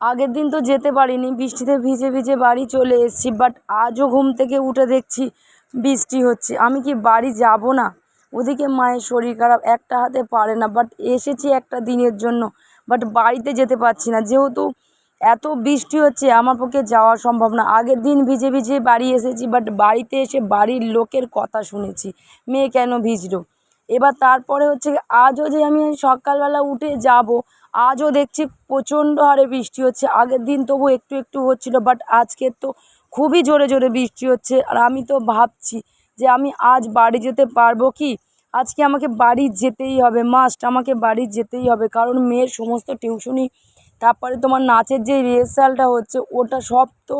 আগের দিন তো যেতে পারিনি, বৃষ্টিতে ভিজে ভিজে বাড়ি চলে এসেছি, বাট আজও ঘুম থেকে উঠে দেখছি বৃষ্টি হচ্ছে। আমি কি বাড়ি যাব না? ওদিকে মায়ের শরীর খারাপ, একটা হাতে পারে না, বাট এসেছি একটা দিনের জন্য, বাট বাড়িতে যেতে পারছি না যেহেতু এত বৃষ্টি হচ্ছে। আমার পক্ষে যাওয়া সম্ভব না। আগের দিন ভিজে ভিজে বাড়ি এসেছি, বাট বাড়িতে এসে বাড়ির লোকের কথা শুনেছি মেয়ে কেন ভিজলো। এবার তারপরে হচ্ছে আজও যে আমি সকালবেলা উঠে যাব, আজও দেখছি প্রচণ্ড হারে বৃষ্টি হচ্ছে। আগের দিন তবু একটু একটু হচ্ছিলো, বাট আজকে তো খুবই জোরে জোরে বৃষ্টি হচ্ছে। আর আমি তো ভাবছি যে আমি আজ বাড়ি যেতে পারবো কি। আজকে আমাকে বাড়ি যেতেই হবে, মাস্ট আমাকে বাড়ি যেতেই হবে, কারণ মেয়ের সমস্ত টিউশনি, তারপরে তোমার নাচের যে রিহার্সালটা হচ্ছে ওটা সব তো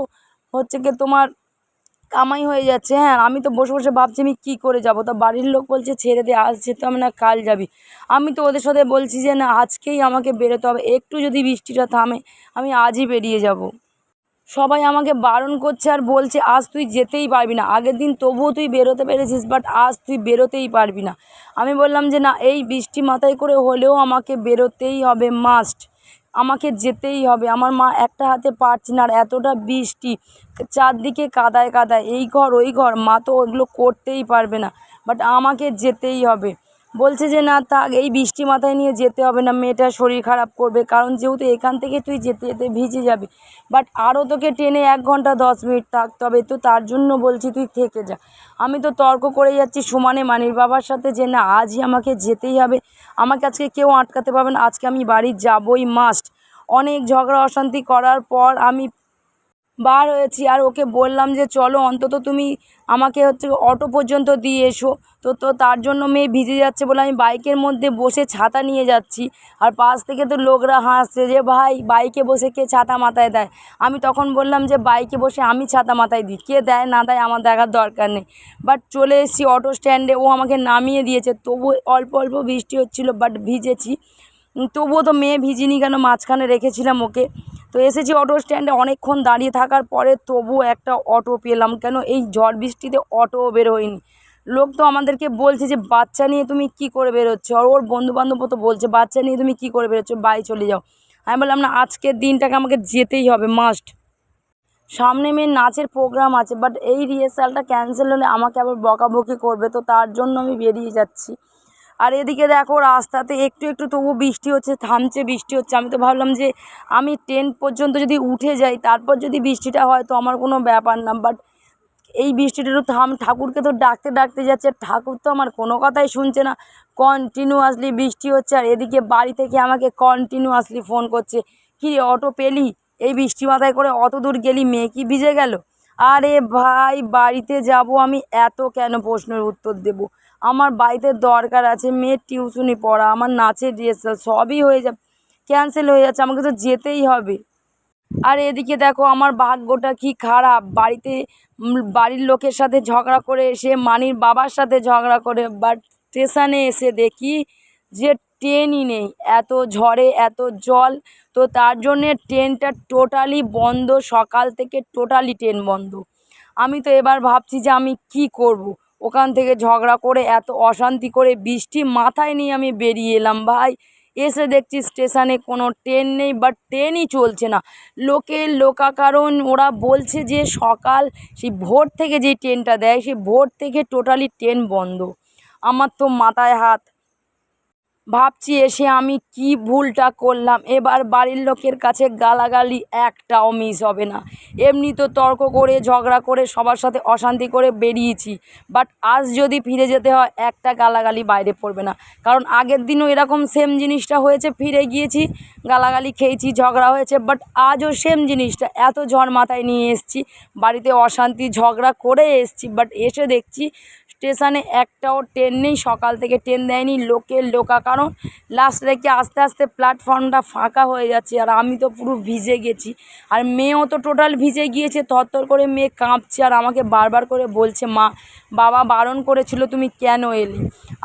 হচ্ছে কি তোমার কামাই হয়ে যাচ্ছে। হ্যাঁ, আমি তো বসে বসে ভাবছি আমি কী করে যাব। তা বাড়ির লোক বলছে ছেড়ে দে, আজ যেতে হবে না, কাল যাবি। আমি তো ওদের সাথে বলছি যে না, আজকেই আমাকে বেরোতে হবে, একটু যদি বৃষ্টিটা থামে আমি আজই বেরিয়ে যাব। সবাই আমাকে বারণ করছে আর বলছে আজ তুই যেতেই পারবি না। আগের দিন তবুও তুই বেরোতে পেরেছিস, বাট আজ তুই বেরোতেই পারবি না। আমি বললাম যে না, এই বৃষ্টি মাথায় করে হলেও আমাকে বেরোতেই হবে, মাস্ট আমাকে যেতেই হবে। আমার মা একটা হাতে পারছে না, আর এতটা বৃষ্টি, চারদিকে কাদায় কাদায়, এই ঘর ওই ঘর, মা তো ওগুলো করতেই পারবে না, বাট আমাকে যেতেই হবে। বলছে যে না থাক, এই বৃষ্টি মাথায় নিয়ে যেতে হবে না, মেয়েটার শরীর খারাপ করবে, কারণ যেহেতু এখান থেকে তুই যেতে যেতে ভিজে যাবি, বাট আরও তোকে ট্রেনে 1 ঘন্টা 10 মিনিট থাকতে হবে, তো তার জন্য বলছি তুই থেকে যা। আমি তো তর্ক করে যাচ্ছি সমানে মানির বাবার সাথে যে না, আজই আমাকে যেতেই হবে, আমাকে আজকে কেউ আটকাতে পারবে না, আজকে আমি বাড়ি যাবই, মাস্ট। অনেক ঝগড়া অশান্তি করার পর আমি বার হয়েছি, আর ওকে বললাম যে চলো অন্তত তুমি আমাকে হচ্ছে অটো পর্যন্ত দিয়ে এসো। তো তার জন্য মেয়ে ভিজে যাচ্ছে বলে আমি বাইকের মধ্যে বসে ছাতা নিয়ে যাচ্ছি, আর পাশ থেকে তো লোকরা হাসছে যে ভাই বাইকে বসে কে ছাতা মাথায় দেয়। আমি তখন বললাম যে বাইকে বসে আমি ছাতা মাথায় দিই, কে দেয় না দেয় আমার দেখার দরকার নেই। বাট চলে এসেছি অটো স্ট্যান্ডে, ও আমাকে নামিয়ে দিয়েছে, তবু অল্প অল্প বৃষ্টি হচ্ছিলো, বাট ভিজেছি। তবুও তো মেয়ে ভিজিনি কেন, মাঝখানে রেখেছিলাম ওকে। তো এসেছি অটো স্ট্যান্ডে, অনেকক্ষণ দাঁড়িয়ে থাকার পরে তবুও একটা অটো পেলাম, কেন এই ঝড় বৃষ্টিতে অটোও বের হয়নি। লোক তো আমাদেরকে বলছে যে বাচ্চা নিয়ে তুমি কী করে বেরোচ্ছ, আর ওর বন্ধুবান্ধবও তো বলছে বাচ্চা নিয়ে তুমি কী করে বেরোচ্ছ, বাড়ি চলে যাও। আমি বললাম না, আজকের দিনটাকে আমাকে যেতেই হবে, মাস্ট। সামনে মেয়ের নাচের প্রোগ্রাম আছে, বাট এই রিহার্সালটা ক্যান্সেল হলে আমাকে আবার বকাবকি করবে, তো তার জন্য আমি বেরিয়ে যাচ্ছি। আর এদিকে দেখো রাস্তাতে একটু একটু তবু বৃষ্টি হচ্ছে, থামছে বৃষ্টি হচ্ছে। আমি তো ভাবলাম যে আমি 10 পর্যন্ত যদি উঠে যাই, তারপর যদি বৃষ্টিটা হয় তো আমার কোনো ব্যাপার না, বাট এই বৃষ্টিটা একটু ঠাকুরকে তো ডাকতে ডাকতে যাচ্ছে, ঠাকুর তো আমার কোনো কথাই শুনছে না। কন্টিনিউয়াসলি বৃষ্টি হচ্ছে, আর এদিকে বাড়ি থেকে আমাকে কন্টিনিউয়াসলি ফোন করছে, কী রে অটো পেলি, এই বৃষ্টি মাথায় করে অত দূর গেলি, মেয়ে কি ভিজে গেল। আরে ভাই বাড়িতে যাব আমি, এত কেন প্রশ্নের উত্তর দেব। আমার বাড়িতে দরকার আছে, মেয়ের টিউশনি পড়া, আমার নাচের রিহার্সাল সবই হয়ে যাবে, ক্যান্সেল হয়ে যাচ্ছে, আমাকে তো যেতেই হবে। আর এদিকে দেখো আমার ভাগ্যটা কি খারাপ, বাড়িতে বাড়ির লোকের সাথে ঝগড়া করে এসে মানির বাবার সাথে ঝগড়া করে, বাট স্টেশনে এসে দেখি যে ট্রেনই নেই, এত ঝড়ে এত জল। তো তার জন্যে ট্রেনটা টোটালি বন্ধ, সকাল থেকে টোটালি ট্রেন বন্ধ। আমি তো এবার ভাবছি যে আমি কি করব। ওখান থেকে ঝগড়া করে এত অশান্তি করে বৃষ্টি মাথায় নিয়ে আমি বেরিয়ে এলাম ভাই। এসে দেখছি স্টেশনে কোনো ট্রেন নেই, বাট ট্রেনই চলছে না। লোকের লোকাকারণ, ওরা বলছে যে সকাল সেই ভোর থেকে যেই ট্রেনটা দেয় সেই ভোর থেকে টোটালি ট্রেন বন্ধ। আমার তো মাথায় হাত। ভাবছি এসে আমি কি ভুলটা করলাম, এবার বাড়ির লোকের কাছে গালাগালি একটাও মিস হবে না। এমনি তো তর্ক করে ঝগড়া করে সবার সাথে অশান্তি করে বেরিয়েছি, বাট আজ যদি ফিরে যেতে হয় একটা গালাগালি বাইরে পড়বে না, কারণ আগের দিনও এরকম সেম জিনিসটা হয়েছে, ফিরে গিয়েছি গালাগালি খেয়েছি, ঝগড়া হয়েছে, বাট আজও সেম জিনিসটা, এত ঝড় মাথায় নিয়ে এসেছি, বাড়িতে অশান্তি ঝগড়া করে এসেছি, বাট এসে দেখছি স্টেশনে একটাও ট্রেন নেই, সকাল থেকে ট্রেন দেয়নি, লোকের লোকাকারণ। লাস্ট দেখি আস্তে আস্তে প্ল্যাটফর্মটা ফাঁকা হয়ে যাচ্ছে, আর আমি তো পুরো ভিজে গেছি, আর মেয়েও তো টোটাল ভিজে গিয়েছে, থরথর করে মেয়ে কাঁপছে, আর আমাকে বারবার করে বলছে মা বাবা বারণ করেছিল তুমি কেন এলে,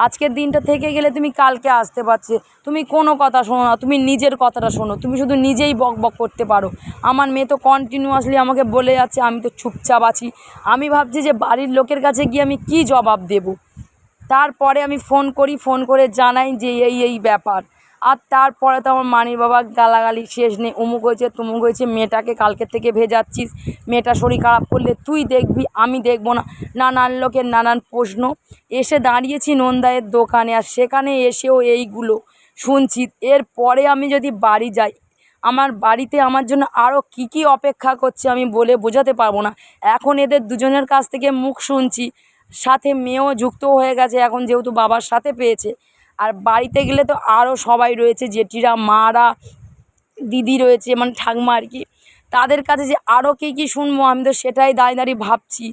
আজকের দিনটা থেকে গেলে তুমি কালকে আসতে পারছে, তুমি কোনো কথা শোনো না, তুমি নিজের কথাটা শোনো, তুমি শুধু নিজেই বক বক করতে পারো। আমার মেয়ে তো কন্টিনিউয়াসলি আমাকে বলে যাচ্ছে, আমি তো চুপচাপ আছি। আমি ভাবছি যে বাড়ির লোকের কাছে গিয়ে আমি কী জবাব দেব। তারপরে আমি ফোন করি, ফোন করে জানাই যে এই ব্যাপার। আর তারপরে তো আমার মানির বাবা গালাগালি শেষ নেই, অমুক হয়েছে তমুক হয়েছে, মেয়েটাকে কালকের থেকে ভেজাচ্ছিস, মেয়েটা শরীর খারাপ করলে তুই দেখবি আমি দেখবো না, নানান লোকের নানান প্রশ্ন। এসে দাঁড়িয়েছি নন্দায়ের দোকানে, আর সেখানে এসেও এইগুলো শুনছি। এরপরে আমি যদি বাড়ি যাই, আমার বাড়িতে আমার জন্য আরও কী কী অপেক্ষা করছে আমি বলে বোঝাতে পারবো না। এখন এদের দুজনের কাছ থেকে মুখ শুনছি, সাথে মেয়েও যুক্ত হয়ে গেছে এখন, যেহেতু বাবার সাথে পেয়েছে। আর বাড়িতে গেলে তো আরও সবাই রয়েছে, জেঠিরা, মারা, দিদি রয়েছে, মানে ঠাকুমা আর কি। তাদের কাছে যে আরও কী কী শুনবো, আমি তো সেটাই দাঁড়িয়ে দাঁড়িয়ে ভাবছি।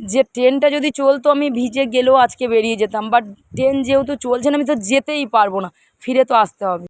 যে ট্রেনটা যদি চলতো আমি ভিজে গেলেও আজকে বেরিয়ে যেতাম, বাট ট্রেন যেহেতু চলছে না আমি তো যেতেই পারবো না, ফিরে তো আসতে হবে।